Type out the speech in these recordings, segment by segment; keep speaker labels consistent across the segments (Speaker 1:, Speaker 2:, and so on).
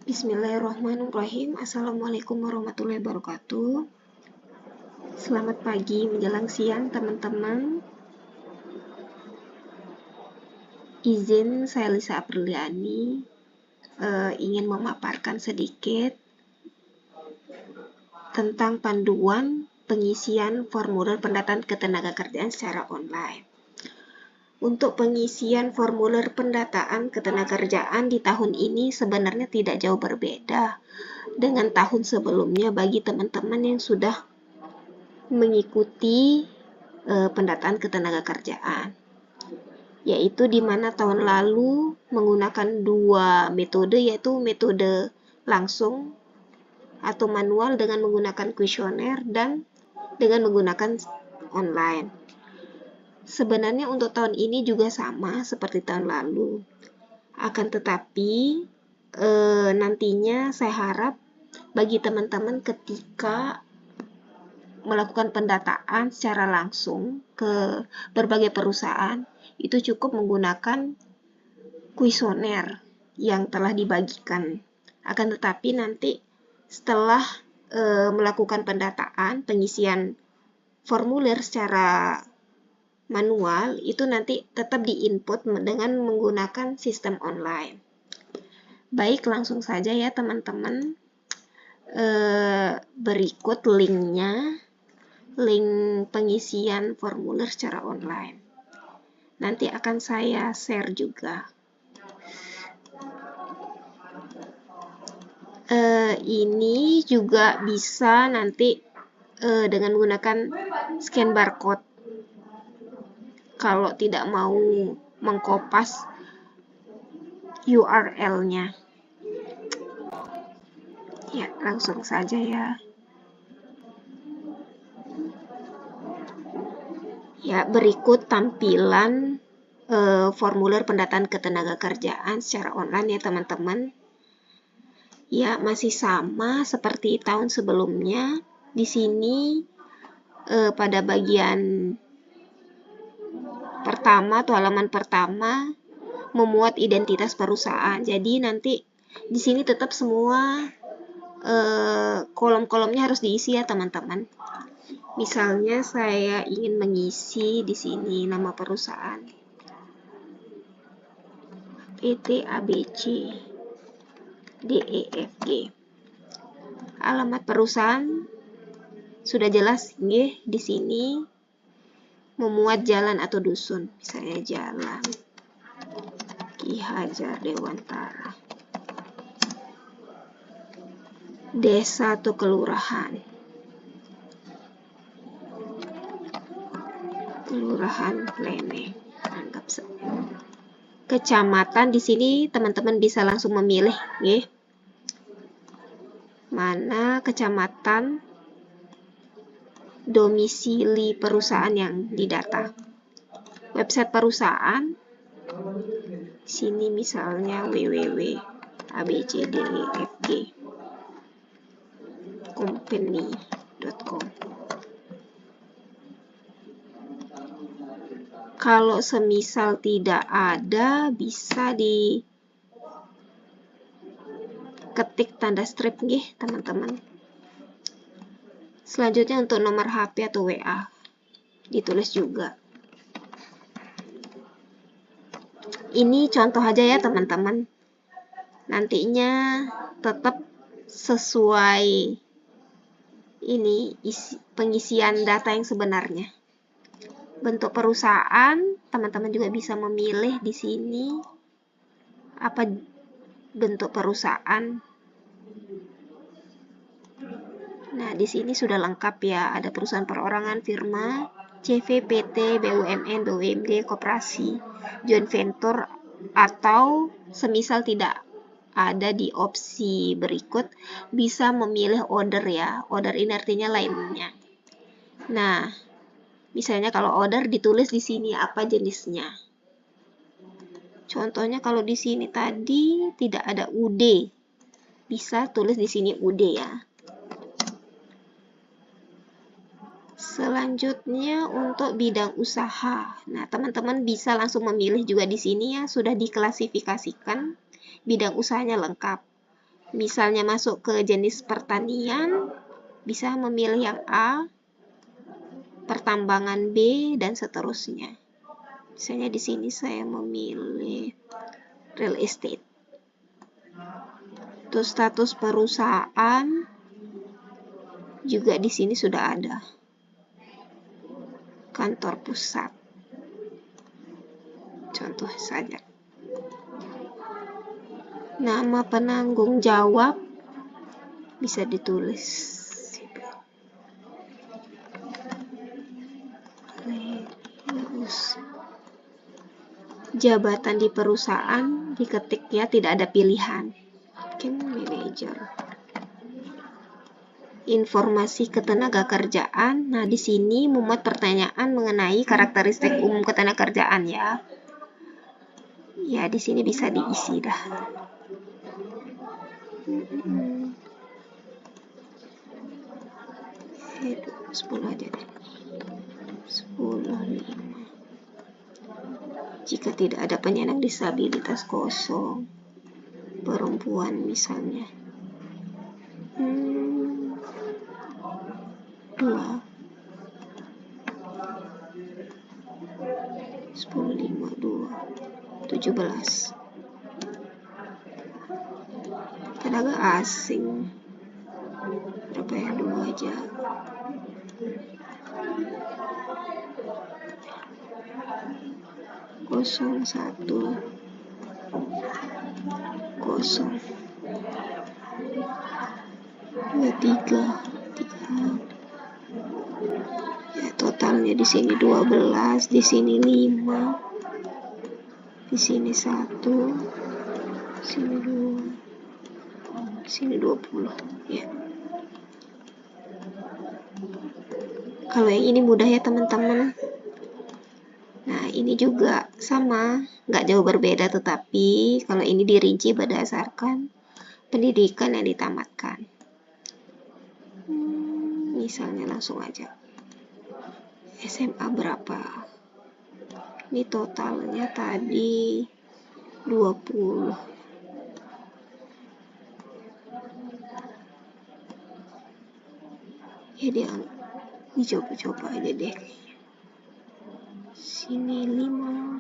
Speaker 1: Bismillahirrahmanirrahim. Assalamualaikum warahmatullahi wabarakatuh. Selamat pagi menjelang siang teman-teman. Izin saya Lisa Apriliani ingin memaparkan sedikit tentang panduan pengisian formulir pendataan ketenagakerjaan secara online. Untuk pengisian formulir pendataan ketenagakerjaan di tahun ini sebenarnya tidak jauh berbeda dengan tahun sebelumnya bagi teman-teman yang sudah mengikuti pendataan ketenagakerjaan, yaitu di mana tahun lalu menggunakan dua metode, yaitu metode langsung atau manual dengan menggunakan kuesioner dan dengan menggunakan online. Sebenarnya untuk tahun ini juga sama seperti tahun lalu. Akan tetapi nantinya saya harap bagi teman-teman ketika melakukan pendataan secara langsung ke berbagai perusahaan, itu cukup menggunakan kuesioner yang telah dibagikan. Akan tetapi nanti setelah melakukan pendataan, pengisian formulir secara manual, itu nanti tetap di-input dengan menggunakan sistem online. Baik, langsung saja ya teman-teman. Berikut linknya, link pengisian formulir secara online. Nanti akan saya share juga. Ini juga bisa nanti dengan menggunakan scan barcode. Kalau tidak mau mengkopas URL-nya. Ya, langsung saja ya. Ya, berikut tampilan formulir pendataan ketenagakerjaan secara online ya teman-teman. Ya, masih sama seperti tahun sebelumnya. Di sini pada bagian pertama atau halaman pertama memuat identitas perusahaan. Jadi nanti di sini tetap semua kolom-kolomnya harus diisi ya teman-teman. Misalnya saya ingin mengisi di sini nama perusahaan PT ABC DEFG. Alamat perusahaan sudah jelas nggih di sini. Memuat jalan atau dusun, misalnya jalan Ki Hajar Dewantara. Desa atau kelurahan. Kelurahan Lene. Anggap saja. Kecamatan di sini teman-teman bisa langsung memilih, nggih. Mana kecamatan domisili perusahaan yang didata. Website perusahaan. Sini misalnya www.abcdefg company.com. Kalau semisal tidak ada, bisa diketik tanda strip nggih, teman-teman. Selanjutnya untuk nomor HP atau WA ditulis juga. Ini contoh aja ya teman-teman. Nantinya tetap sesuai ini pengisian data yang sebenarnya. Bentuk perusahaan, teman-teman juga bisa memilih di sini apa bentuk perusahaan. Nah, di sini sudah lengkap ya, ada perusahaan perorangan, firma, CV, PT, BUMN, BUMD, koperasi, joint venture, atau semisal tidak ada di opsi berikut, bisa memilih order ya. Order ini artinya lainnya. Nah, misalnya kalau order ditulis di sini apa jenisnya. Contohnya kalau di sini tadi tidak ada UD, bisa tulis di sini UD ya. Selanjutnya untuk bidang usaha. Nah, teman-teman bisa langsung memilih juga di sini ya, sudah diklasifikasikan bidang usahanya lengkap. Misalnya masuk ke jenis pertanian, bisa memilih yang A, pertambangan B, dan seterusnya. Misalnya di sini saya memilih real estate. Terus status perusahaan juga di sini sudah ada. Kantor pusat. Contoh saja. Nama penanggung jawab bisa ditulis. Jabatan di perusahaan diketik ya, tidak ada pilihan. Manager. Informasi ketenagakerjaan. Nah, di sini memuat pertanyaan mengenai karakteristik umum ketenagakerjaan ya. Ya, di sini bisa diisi dah. 10 aja deh. 10, 5. Jika tidak ada penyandang disabilitas kosong, perempuan misalnya. 2. 10, 5, 2. 17. Tenaga asing. Berapa ya? 2 aja. 01. 23. Ya, totalnya di sini 12, di sini 5, di sini 1, di sini 2, di sini 20 ya. Kalau yang ini mudah ya teman-teman. Nah, ini juga sama, nggak jauh berbeda, tetapi kalau ini dirinci berdasarkan pendidikan yang ditamatkan. Misalnya langsung aja. SMA berapa? Ini totalnya tadi 20. Ya, dia dicoba-coba aja deh. Sini 5.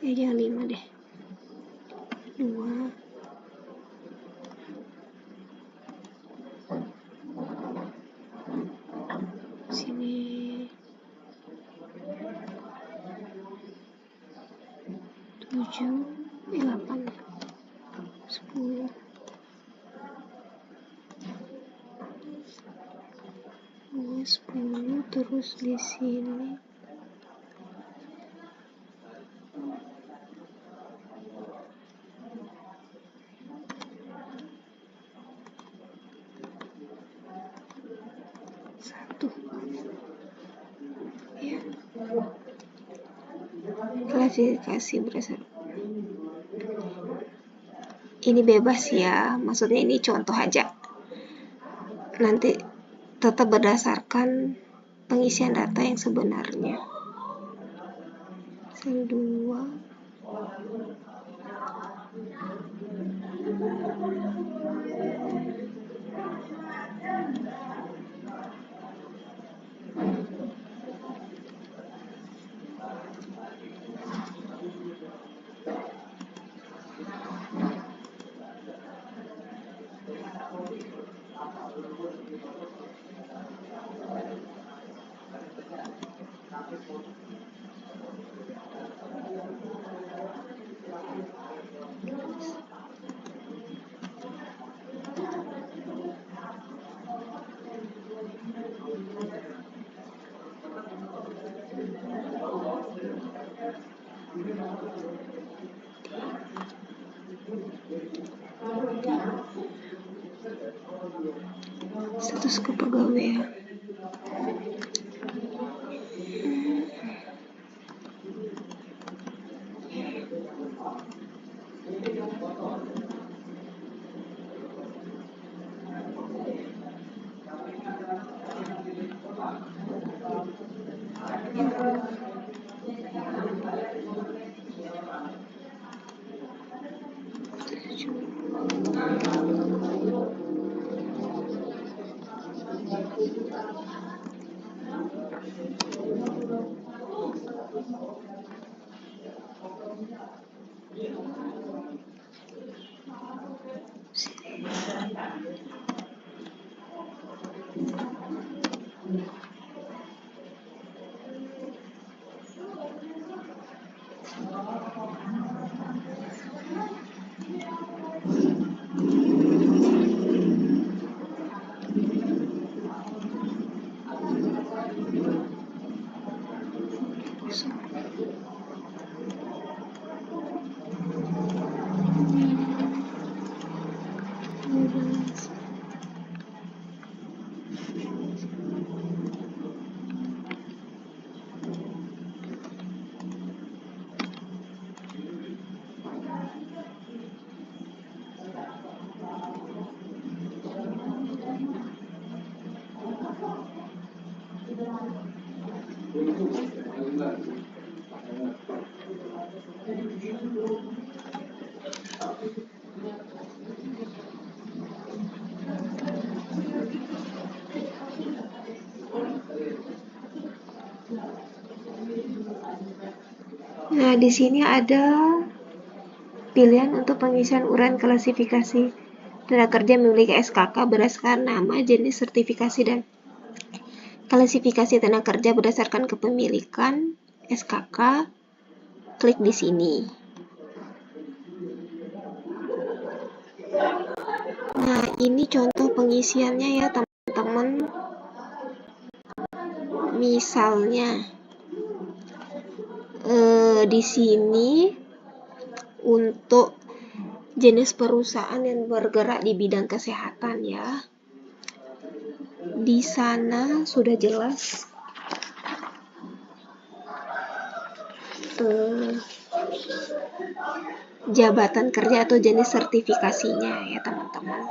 Speaker 1: Ya, jangan 5 deh. 2. Sini 7, 8, 10. 10, terus di sini 1 ya. Klasifikasi berdasarkan ini bebas ya, maksudnya ini contoh aja. Nanti tetap berdasarkan pengisian data yang sebenarnya. Sel 2. Status kepegawaian. Nah, di sini ada pilihan untuk pengisian uraian klasifikasi tenaga kerja memiliki SKK berdasarkan nama, jenis, sertifikasi, dan klasifikasi tenaga kerja berdasarkan kepemilikan SKK. Klik di sini. Nah, ini contoh pengisiannya ya teman-teman. Misalnya di sini untuk jenis perusahaan yang bergerak di bidang kesehatan ya. Di sana sudah jelas jabatan kerja atau jenis sertifikasinya ya teman-teman.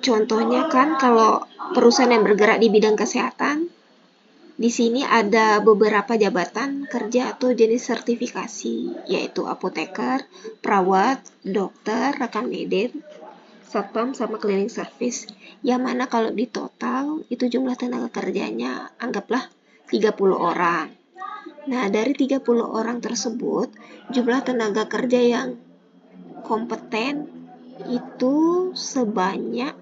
Speaker 1: Contohnya kan kalau perusahaan yang bergerak di bidang kesehatan, di sini ada beberapa jabatan kerja atau jenis sertifikasi, yaitu apoteker, perawat, dokter, rekan medis, satpam, sama cleaning service. Yang mana kalau di total itu jumlah tenaga kerjanya anggaplah 30 orang. Nah, dari 30 orang tersebut, jumlah tenaga kerja yang kompeten itu sebanyak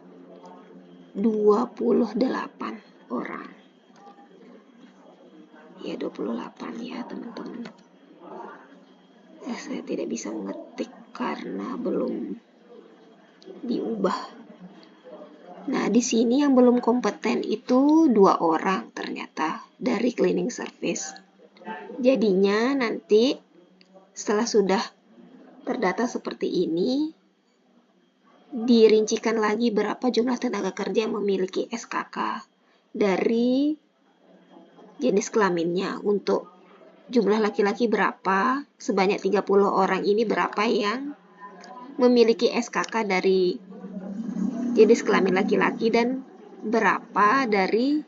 Speaker 1: 28 orang. Ya, 28 ya, teman-teman. Saya tidak bisa mengetik karena belum diubah. Nah, di sini yang belum kompeten itu 2 orang ternyata dari cleaning service. Jadinya nanti setelah sudah terdata seperti ini, dirincikan lagi berapa jumlah tenaga kerja yang memiliki SKK dari jenis kelaminnya. Untuk jumlah laki-laki berapa, sebanyak 30 orang ini berapa yang memiliki SKK dari jenis kelamin laki-laki dan berapa dari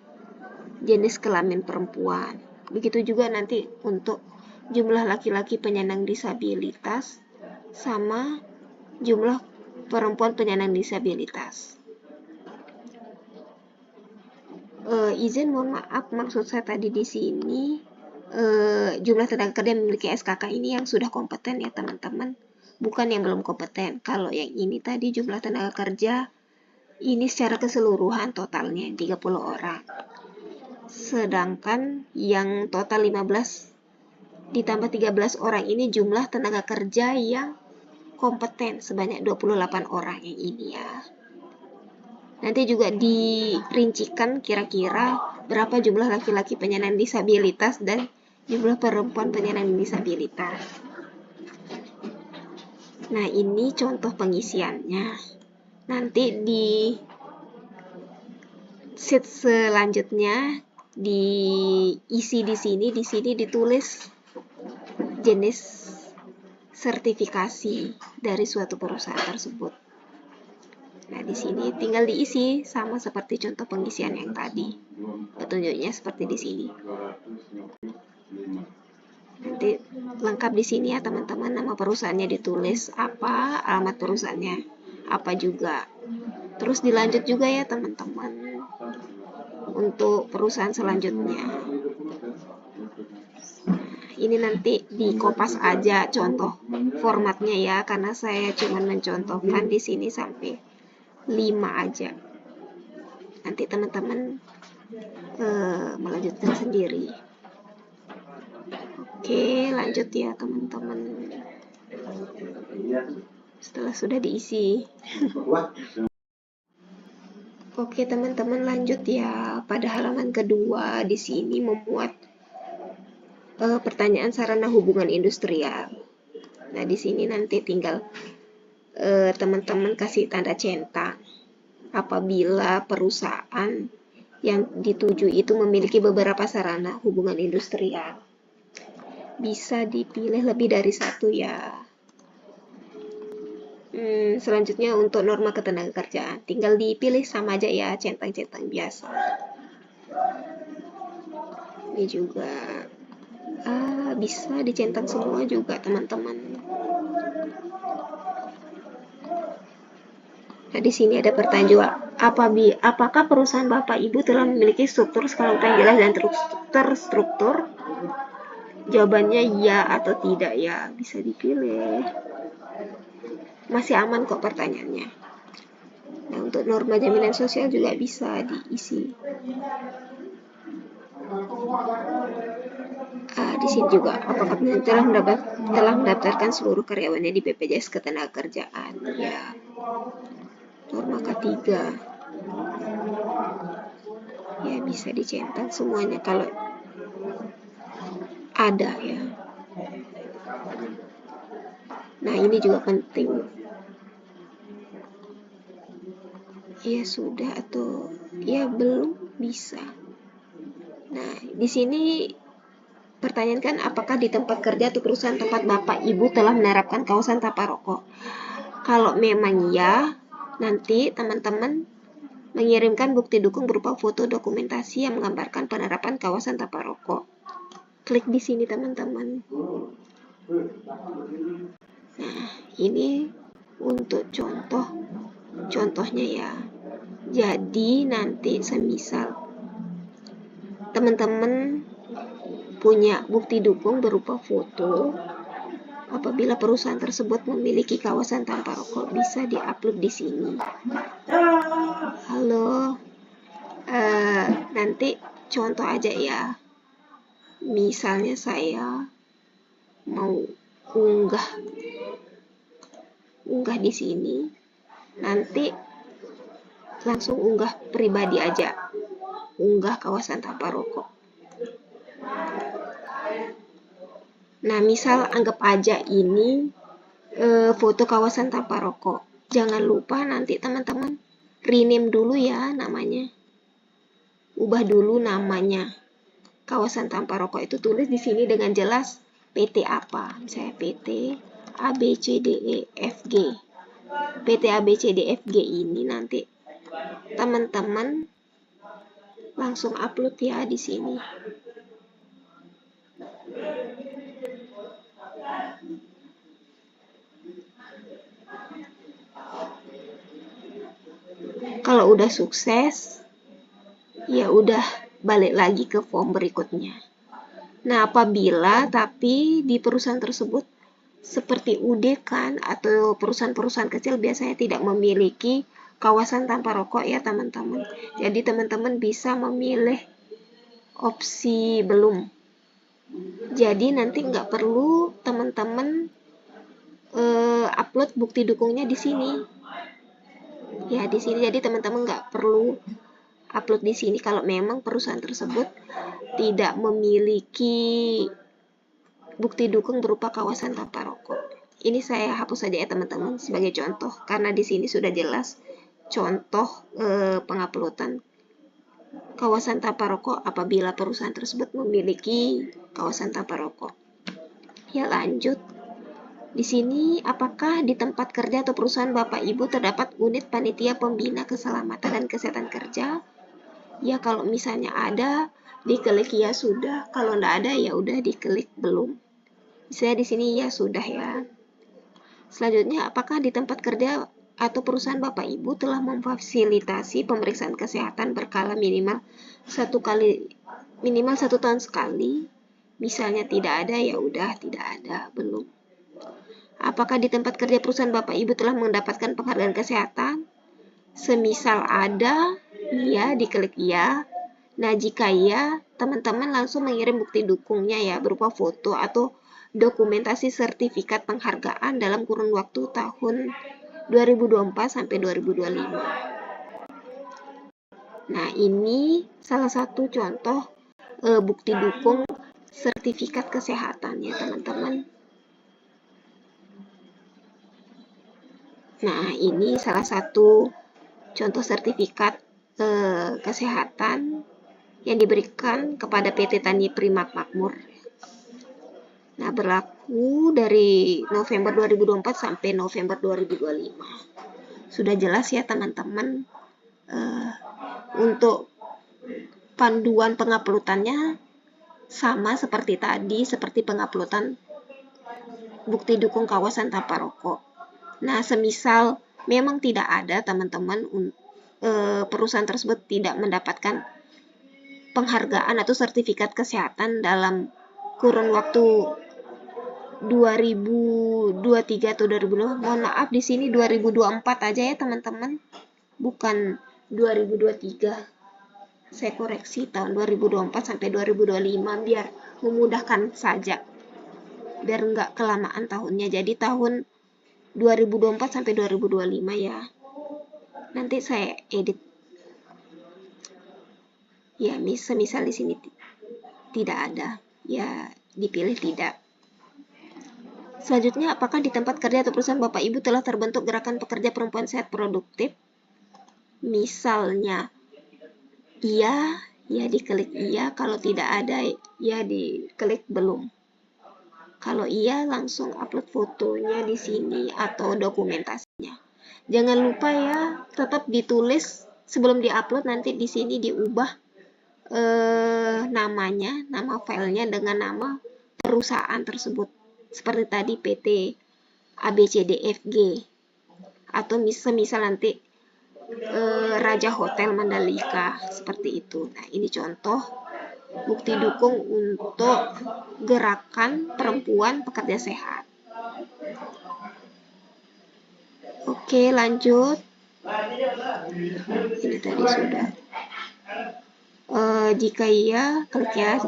Speaker 1: jenis kelamin perempuan. Begitu juga nanti untuk jumlah laki-laki penyandang disabilitas sama jumlah perempuan penyandang disabilitas. Izin mohon maaf, maksud saya tadi di sini jumlah tenaga kerja yang memiliki SKK ini yang sudah kompeten ya teman-teman, bukan yang belum kompeten. Kalau yang ini tadi jumlah tenaga kerja ini secara keseluruhan totalnya 30 orang. Sedangkan yang total 15 ditambah 13 orang ini jumlah tenaga kerja yang kompeten sebanyak 28 orang yang ini ya. Nanti juga dirincikan kira-kira berapa jumlah laki-laki penyandang disabilitas dan jumlah perempuan penyandang disabilitas. Nah, ini contoh pengisiannya. Nanti di sheet selanjutnya diisi di sini ditulis jenis sertifikasi dari suatu perusahaan tersebut. Nah, di sini tinggal diisi sama seperti contoh pengisian yang tadi. Petunjuknya seperti di sini. Nanti lengkap di sini ya teman-teman, nama perusahaannya ditulis apa, alamat perusahaannya apa juga. Terus dilanjut juga ya teman-teman untuk perusahaan selanjutnya. Ini nanti di kopas aja contoh formatnya ya, karena saya cuma mencontohkan di sini sampai 5 aja. Nanti teman-teman melanjutkan sendiri. Oke, lanjut ya teman-teman. Setelah sudah diisi. Oke teman-teman, lanjut ya. Pada halaman kedua di sini memuat pertanyaan sarana hubungan industrial. Nah di sini nanti tinggal teman-teman kasih tanda centang apabila perusahaan yang dituju itu memiliki beberapa sarana hubungan industrial. Bisa dipilih lebih dari satu ya. Selanjutnya untuk norma ketenagakerjaan, tinggal dipilih sama aja ya, centang-centang biasa. Ini juga bisa dicentang semua juga teman-teman. Nah di sini ada pertanyaan juga, apakah perusahaan Bapak Ibu telah memiliki struktur skala upah yang jelas dan terstruktur? Jawabannya ya atau tidak ya, bisa dipilih. Masih aman kok pertanyaannya. Nah, untuk norma jaminan sosial juga bisa diisi. Di sini juga, apakah telah mendaftarkan seluruh karyawannya di BPJS Ketenagakerjaan? Ya, norma K3. Ya, bisa dicentang semuanya kalau ada ya. Nah, ini juga penting. Ya sudah atau ya belum, bisa. Nah, di sini pertanyaan kan, apakah di tempat kerja atau perusahaan tempat Bapak Ibu telah menerapkan kawasan tanpa rokok? Kalau memang ya, nanti teman-teman mengirimkan bukti dukung berupa foto dokumentasi yang menggambarkan penerapan kawasan tanpa rokok. Klik di sini teman-teman. Nah, ini untuk contohnya ya. Jadi nanti semisal teman-teman punya bukti dukung berupa foto, apabila perusahaan tersebut memiliki kawasan tanpa rokok, bisa diupload di sini. Halo, nanti contoh aja ya. Misalnya saya mau unggah di sini, nanti langsung unggah pribadi aja, unggah kawasan tanpa rokok. Nah, misal anggap aja ini foto kawasan tanpa rokok. Jangan lupa nanti teman-teman rename dulu ya namanya. Ubah dulu namanya. Kawasan tanpa rokok itu tulis di sini dengan jelas PT apa. Misalnya PT ABCDEFG. PT ABCDEFG ini nanti teman-teman langsung upload ya di sini. Kalau udah sukses, ya udah balik lagi ke form berikutnya. Nah, apabila tapi di perusahaan tersebut seperti UD kan atau perusahaan-perusahaan kecil biasanya tidak memiliki kawasan tanpa rokok ya teman-teman. Jadi teman-teman bisa memilih opsi belum. Jadi nanti nggak perlu teman-teman upload bukti dukungnya di sini. Ya di sini, jadi teman-teman nggak perlu upload di sini kalau memang perusahaan tersebut tidak memiliki bukti dukung berupa kawasan tanpa rokok. Ini saya hapus saja ya teman-teman sebagai contoh, karena di sini sudah jelas contoh penguploadan kawasan tanpa rokok apabila perusahaan tersebut memiliki kawasan tanpa rokok. Ya lanjut. Di sini, apakah di tempat kerja atau perusahaan Bapak Ibu terdapat unit panitia pembina keselamatan dan kesehatan kerja? Ya kalau misalnya ada, diklik ya sudah. Kalau nggak ada ya udah diklik belum. Saya di sini ya sudah ya. Selanjutnya, apakah di tempat kerja atau perusahaan Bapak Ibu telah memfasilitasi pemeriksaan kesehatan berkala minimal 1 tahun sekali? Misalnya tidak ada ya udah tidak ada, belum. Apakah di tempat kerja perusahaan Bapak Ibu telah mendapatkan penghargaan kesehatan? Semisal ada, iya, diklik iya. Nah, jika iya, teman-teman langsung mengirim bukti dukungnya ya, berupa foto atau dokumentasi sertifikat penghargaan dalam kurun waktu tahun 2024 sampai 2025. Nah, ini salah satu contoh bukti dukung sertifikat kesehatan ya, teman-teman. Nah, ini salah satu contoh sertifikat kesehatan yang diberikan kepada PT Tani Primat Makmur. Nah, berlaku dari November 2024 sampai November 2025. Sudah jelas ya teman-teman, untuk panduan penguploadannya sama seperti tadi, seperti penguploadan bukti dukung kawasan tanpa rokok. Nah, semisal memang tidak ada teman-teman, perusahaan tersebut tidak mendapatkan penghargaan atau sertifikat kesehatan dalam kurun waktu 2023 atau 2020. Mohon maaf, di sini 2024 aja ya teman-teman, bukan 2023. Saya koreksi tahun 2024 sampai 2025 biar memudahkan saja, biar nggak kelamaan tahunnya. Jadi tahun 2024 sampai 2025 ya. Nanti saya edit. Ya, misal di sini tidak ada, ya dipilih tidak. Selanjutnya, apakah di tempat kerja atau perusahaan Bapak Ibu telah terbentuk gerakan pekerja perempuan sehat produktif? Misalnya, iya, ya diklik iya. Kalau tidak ada, ya diklik belum. Kalau iya, langsung upload fotonya di sini atau dokumentasinya. Jangan lupa ya, tetap ditulis sebelum diupload, nanti di sini diubah namanya, nama filenya dengan nama perusahaan tersebut. Seperti tadi PT ABCDFG, atau misal nanti Raja Hotel Mandalika, seperti itu. Nah, ini contoh bukti dukung untuk gerakan perempuan pekerja sehat. Oke, lanjut. Ini tadi sudah. Jika iya, klik ya.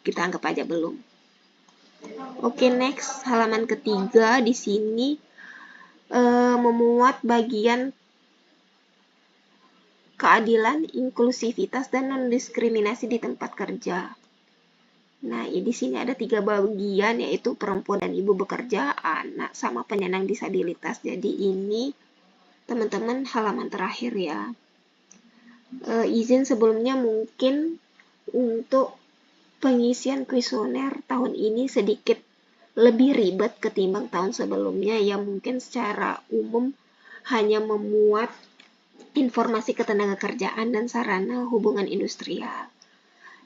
Speaker 1: Kita anggap aja belum. Oke, next, halaman ketiga di sini memuat bagian keadilan, inklusivitas, dan non-diskriminasi di tempat kerja. Nah, di sini ada 3 bagian, yaitu perempuan dan ibu bekerja, anak, sama penyandang disabilitas. Jadi ini teman-teman halaman terakhir ya. Izin sebelumnya, mungkin untuk pengisian kuesioner tahun ini sedikit lebih ribet ketimbang tahun sebelumnya, yang mungkin secara umum hanya memuat informasi ketenagakerjaan dan sarana hubungan industrial.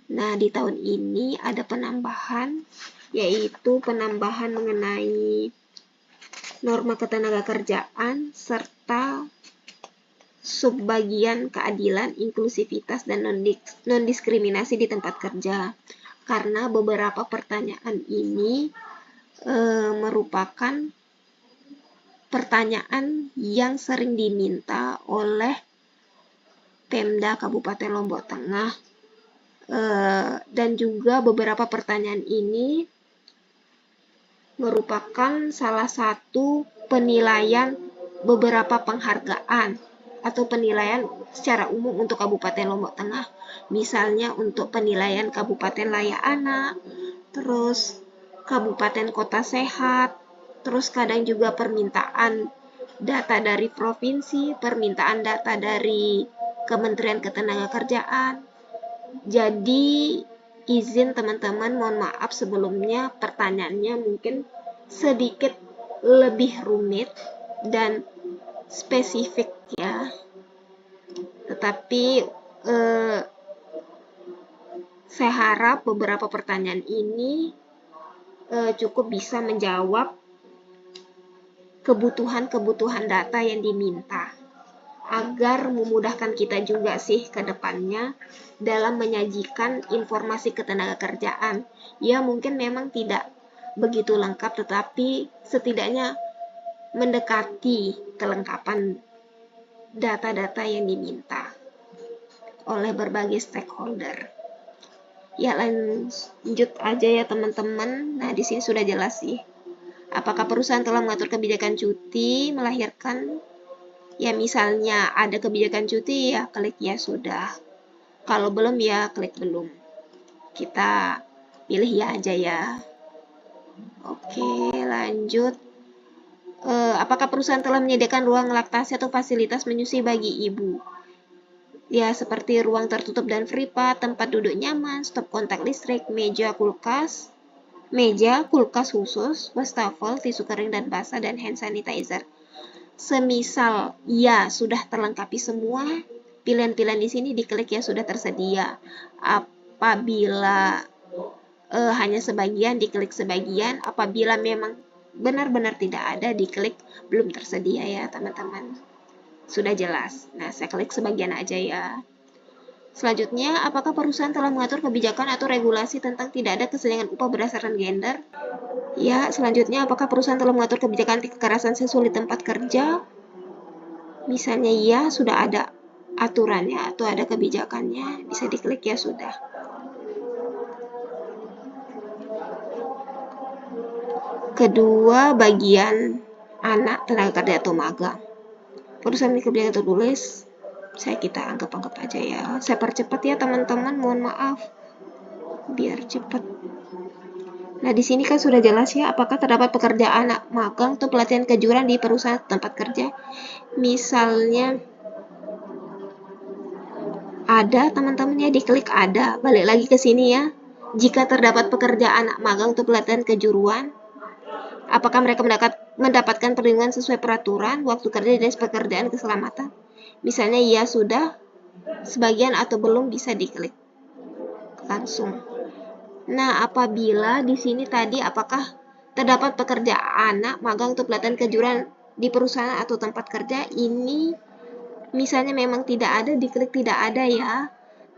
Speaker 1: Nah, di tahun ini ada penambahan, yaitu penambahan mengenai norma ketenagakerjaan serta subbagian keadilan, inklusivitas, dan non-diskriminasi di tempat kerja. Karena beberapa pertanyaan ini merupakan pertanyaan yang sering diminta oleh Pemda Kabupaten Lombok Tengah, dan juga beberapa pertanyaan ini merupakan salah satu penilaian beberapa penghargaan atau penilaian secara umum untuk Kabupaten Lombok Tengah. Misalnya untuk penilaian Kabupaten Layak Anak, terus Kabupaten Kota Sehat, terus kadang juga permintaan data dari provinsi, permintaan data dari Kementerian Ketenagakerjaan. Jadi izin teman-teman, mohon maaf sebelumnya pertanyaannya mungkin sedikit lebih rumit dan spesifik ya. Tetapi saya harap beberapa pertanyaan ini cukup bisa menjawab kebutuhan-kebutuhan data yang diminta, agar memudahkan kita juga sih ke depannya dalam menyajikan informasi ketenagakerjaan. Ya, mungkin memang tidak begitu lengkap, tetapi setidaknya mendekati kelengkapan data-data yang diminta. oleh berbagai stakeholder. Ya, lanjut aja ya teman-teman. Nah, di sini sudah jelas sih. Apakah perusahaan telah mengatur kebijakan cuti melahirkan? Ya, misalnya ada kebijakan cuti, ya klik ya sudah. Kalau belum, ya klik belum. Kita pilih ya aja ya. Oke, lanjut. Apakah perusahaan telah menyediakan ruang laktasi atau fasilitas menyusui bagi ibu? Ya, seperti ruang tertutup dan privat, tempat duduk nyaman, stop kontak listrik, meja kulkas khusus, wastafel, tisu kering dan basah, dan hand sanitizer. Semisal ya sudah terlengkapi semua, pilihan-pilihan di sini diklik ya sudah tersedia. Apabila hanya sebagian, diklik sebagian. Apabila memang benar-benar tidak ada, diklik belum tersedia ya teman-teman. Sudah jelas. Nah, saya klik sebagian aja ya. Selanjutnya, apakah perusahaan telah mengatur kebijakan atau regulasi tentang tidak ada kesenjangan upah berdasarkan gender? Ya, selanjutnya, apakah perusahaan telah mengatur kebijakan kekerasan seksual di tempat kerja? Misalnya ya, sudah ada aturannya atau ada kebijakannya, bisa diklik ya sudah. Kedua, bagian anak tenaga kerja atau magang. Perusahaan memiliki kebijakan tertulis, kita anggap aja ya. Saya percepat ya teman-teman, mohon maaf. Biar cepat. Nah, di sini kan sudah jelas ya, apakah terdapat pekerjaan anak magang atau pelatihan kejuruan di perusahaan tempat kerja. Misalnya ada, teman-teman ya, diklik ada. Balik lagi ke sini ya. Jika terdapat pekerjaan anak magang atau pelatihan kejuruan, apakah mereka mendapatkan perlindungan sesuai peraturan, waktu kerja, dan pekerjaan keselamatan? Misalnya ya sudah, sebagian atau belum bisa diklik langsung. Nah, apabila di sini tadi apakah terdapat pekerjaan anak magang atau pelatihan kejuruan di perusahaan atau tempat kerja, ini misalnya memang tidak ada, diklik tidak ada ya.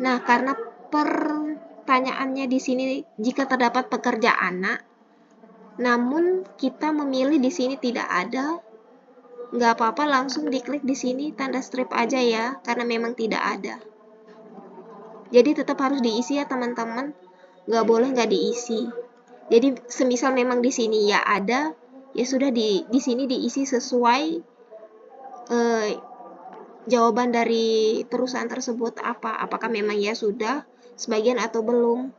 Speaker 1: Nah, karena pertanyaannya di sini jika terdapat pekerja anak, namun kita memilih di sini tidak ada, nggak apa-apa, langsung diklik di sini tanda strip aja ya, karena memang tidak ada. Jadi tetap harus diisi ya teman-teman, nggak boleh nggak diisi. Jadi semisal memang di sini ya ada, ya sudah di sini diisi sesuai jawaban dari perusahaan tersebut apakah memang ya sudah sebagian atau belum.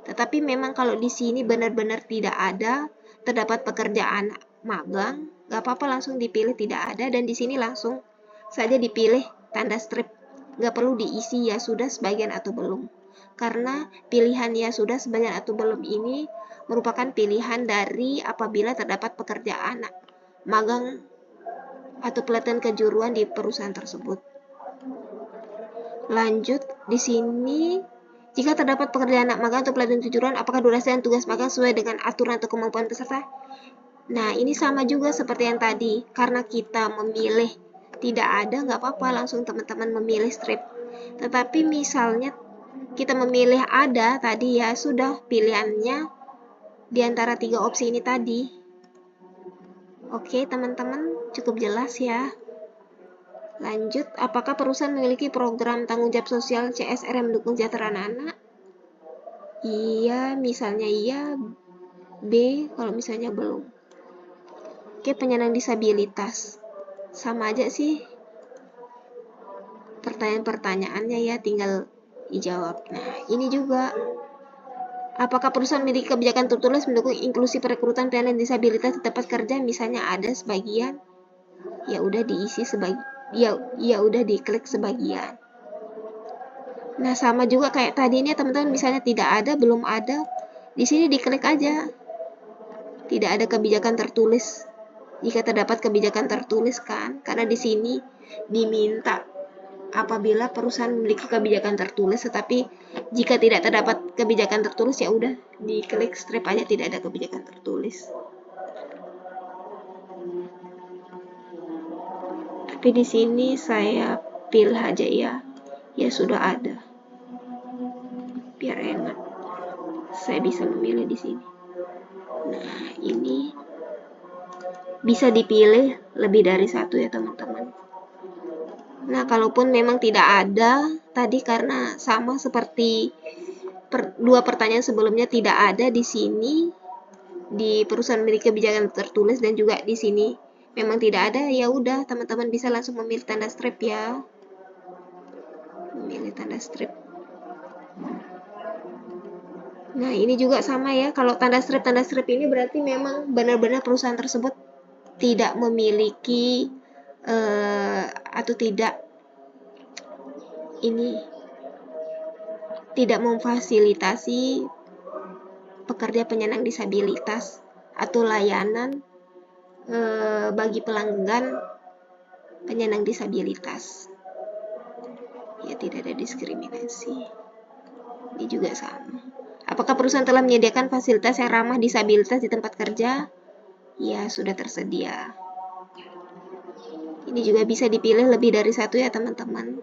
Speaker 1: Tetapi memang kalau di sini benar-benar tidak ada, terdapat pekerjaan magang, nggak apa-apa, langsung dipilih tidak ada, dan di sini langsung saja dipilih tanda strip, nggak perlu diisi ya sudah sebagian atau belum, karena pilihan ya sudah sebagian atau belum ini merupakan pilihan dari apabila terdapat pekerjaan magang atau pelatihan kejuruan di perusahaan tersebut. Lanjut, di sini jika terdapat pekerjaan anak magang atau pelatihan kejuruan, apakah durasi dan tugas magang sesuai dengan aturan atau kemampuan peserta? Nah, ini sama juga seperti yang tadi. Karena kita memilih tidak ada, nggak apa-apa, langsung teman-teman memilih strip. Tetapi misalnya kita memilih ada tadi, ya sudah, pilihannya di antara 3 opsi ini tadi. Oke, teman-teman, cukup jelas ya. Lanjut, apakah perusahaan memiliki program tanggung jawab sosial CSR yang mendukung kesejahteraan anak? Iya, misalnya iya. B, kalau misalnya belum. Oke, penyandang disabilitas. Sama aja sih pertanyaan-pertanyaannya ya, tinggal dijawab. Nah, ini juga. Apakah perusahaan memiliki kebijakan tertulis mendukung inklusi perekrutan penyandang disabilitas di tempat kerja? Misalnya ada sebagian, ya udah diisi ya udah diklik sebagian. Nah, sama juga kayak tadi ini teman-teman, misalnya tidak ada, belum ada, di sini diklik aja. Tidak ada kebijakan tertulis. Jika terdapat kebijakan tertulis kan, karena di sini diminta apabila perusahaan memiliki kebijakan tertulis, tetapi jika tidak terdapat kebijakan tertulis ya udah diklik strip aja, tidak ada kebijakan tertulis. Tapi di sini saya pilih aja ya sudah ada, biar enak. Saya bisa memilih di sini. Nah, ini bisa dipilih lebih dari satu ya teman-teman. Nah, kalaupun memang tidak ada, tadi karena sama seperti dua pertanyaan sebelumnya, tidak ada di sini di perusahaan memiliki kebijakan tertulis dan juga di sini memang tidak ada, ya udah teman-teman bisa langsung memilih tanda strip ya. Memilih tanda strip. Nah, ini juga sama ya. Kalau tanda strip ini berarti memang benar-benar perusahaan tersebut tidak memiliki atau tidak memfasilitasi pekerja penyandang disabilitas atau layanan bagi pelanggan penyandang disabilitas. Ya, tidak ada diskriminasi. Ini juga sama. Apakah perusahaan telah menyediakan fasilitas yang ramah disabilitas di tempat kerja? Ya, sudah tersedia. Ini juga bisa dipilih lebih dari satu ya teman-teman.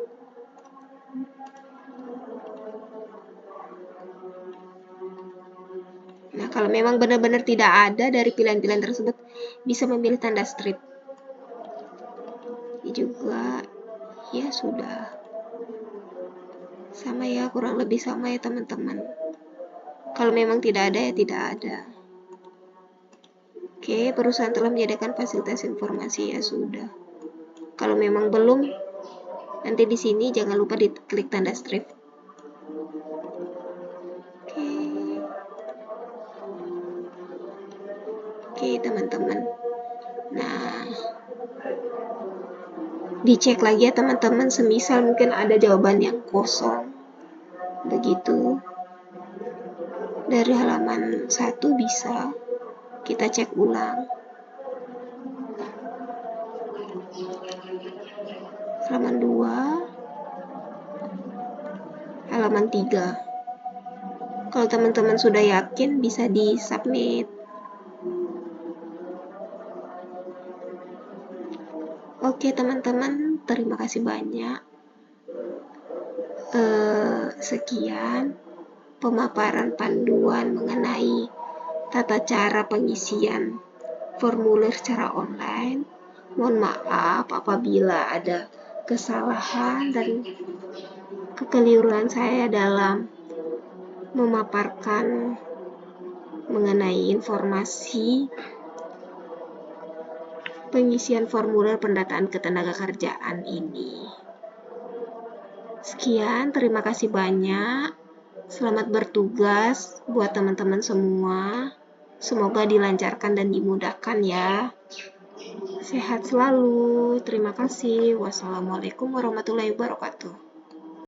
Speaker 1: Nah, kalau memang benar-benar tidak ada dari pilihan-pilihan tersebut, bisa memilih tanda strip. Ini juga, ya sudah. Sama ya, kurang lebih sama ya teman-teman. Kalau memang tidak ada, ya tidak ada. Oke, perusahaan telah menyediakan fasilitas informasi, ya sudah. Kalau memang belum, nanti di sini jangan lupa diklik tanda strip. Oke, teman-teman. Nah, dicek lagi ya teman-teman, semisal mungkin ada jawaban yang kosong. Begitu. Dari halaman 1 bisa kita cek ulang. Halaman 2, halaman 3. Kalau teman-teman sudah yakin, bisa di-submit. Oke teman-teman, terima kasih banyak. Sekian pemaparan panduan mengenai tata cara pengisian formulir secara online. Mohon maaf apabila ada kesalahan dan kekeliruan saya dalam memaparkan mengenai informasi pengisian formulir pendataan ketenagakerjaan ini. Sekian, terima kasih banyak. Selamat bertugas buat teman-teman semua. Semoga dilancarkan dan dimudahkan ya. Sehat selalu. Terima kasih. Wassalamualaikum warahmatullahi wabarakatuh.